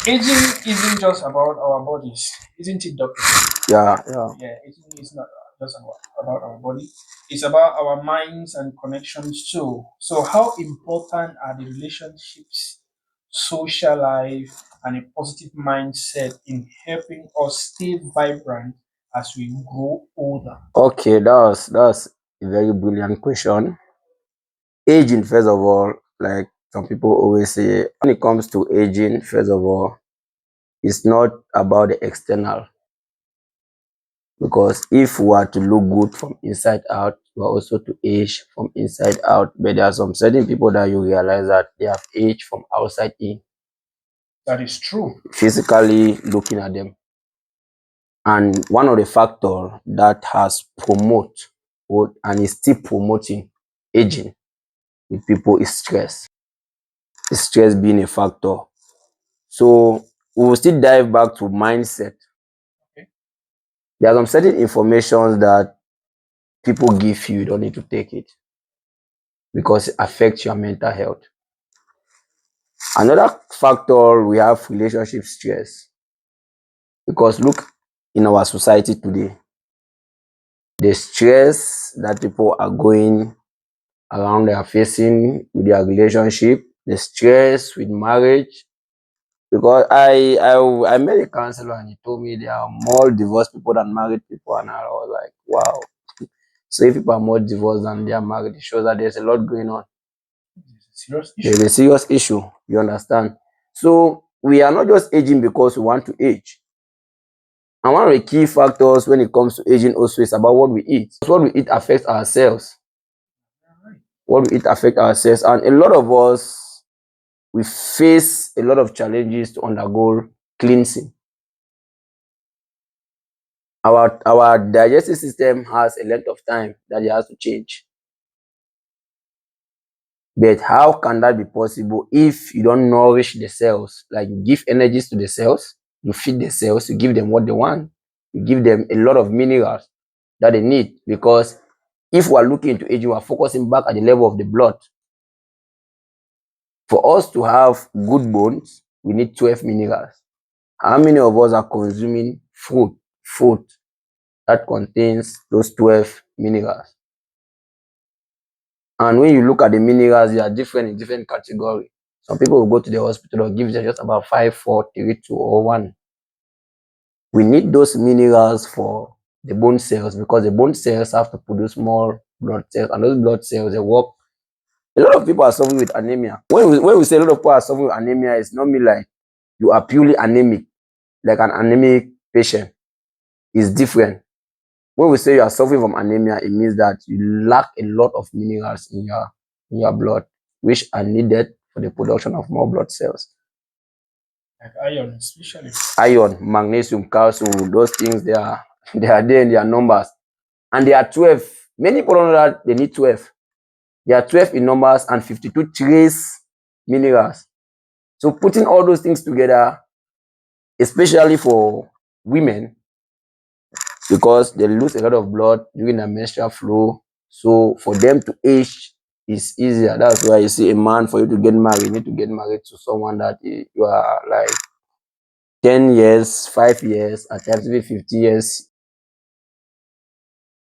Aging isn't just about our bodies, isn't it, Doctor? Yeah, yeah. Yeah, aging is not just about our body, it's about our minds and connections too. So, how important are the relationships, social life, and a positive mindset in helping us stay vibrant as we grow older? Okay, that's a very brilliant question. Aging, first of all, like some people always say, when it comes to aging, first of all, it's not about the external. Because if we are to look good from inside out, we are also to age from inside out. But there are some certain people that you realize that they have aged from outside in, That is true. physically looking at them. And one of the factors that has and is still promoting aging with people is stress. Stress being a factor. So we will still dive back to mindset. Okay. There are some certain information that people give you, you don't need to take it because it affects your mental health. Another factor we have relationship stress because look in our society today, the stress that people are going around they are facing with their relationship, the stress with marriage. Because I met a counselor and he told me there are more divorced people than married people, and I was like, wow. So if people are more divorced than they are married, it shows that there's a lot going on. It's a serious There's issue. a serious issue. You understand? So we are not just aging because we want to age. And one of the key factors when it comes to aging also is about what we eat. What we eat affects ourselves. All right. What we eat affects ourselves. And a lot of us, we face a lot of challenges to undergo cleansing. Our digestive system has a length of time that it has to change. But how can that be possible if you don't nourish the cells? Like you give energies to the cells, you feed the cells, you give them what they want, you give them a lot of minerals that they need. Because if we are looking into aging, we are focusing back at the level of the blood. For us to have good bones, we need 12 minerals. How many of us are consuming food that contains those 12 minerals? And when you look at the minerals, they are different in different categories. Some people will go to the hospital or give them just about 5, 4, 3, 2, or 1. We need those minerals for the bone cells because the bone cells have to produce more blood cells, and those blood cells they work. A lot of people are suffering with anemia. When we say a lot of people are suffering with anemia, it's not mean like you are purely anemic, like an anemic patient. It's different. When we say you are suffering from anemia, it means that you lack a lot of minerals in your blood, which are needed for the production of more blood cells. Like iron, especially. Iron, magnesium, calcium, those things they are there in their numbers. And they are 12. Many people don't know that they need 12. There are 12 in numbers and 52 trace minerals. So putting all those things together, especially for women, because they lose a lot of blood during the menstrual flow. So for them to age is easier. That's why you see a man, for you to get married, you need to get married to someone that you are like 10 years, 5 years, at times even 50 years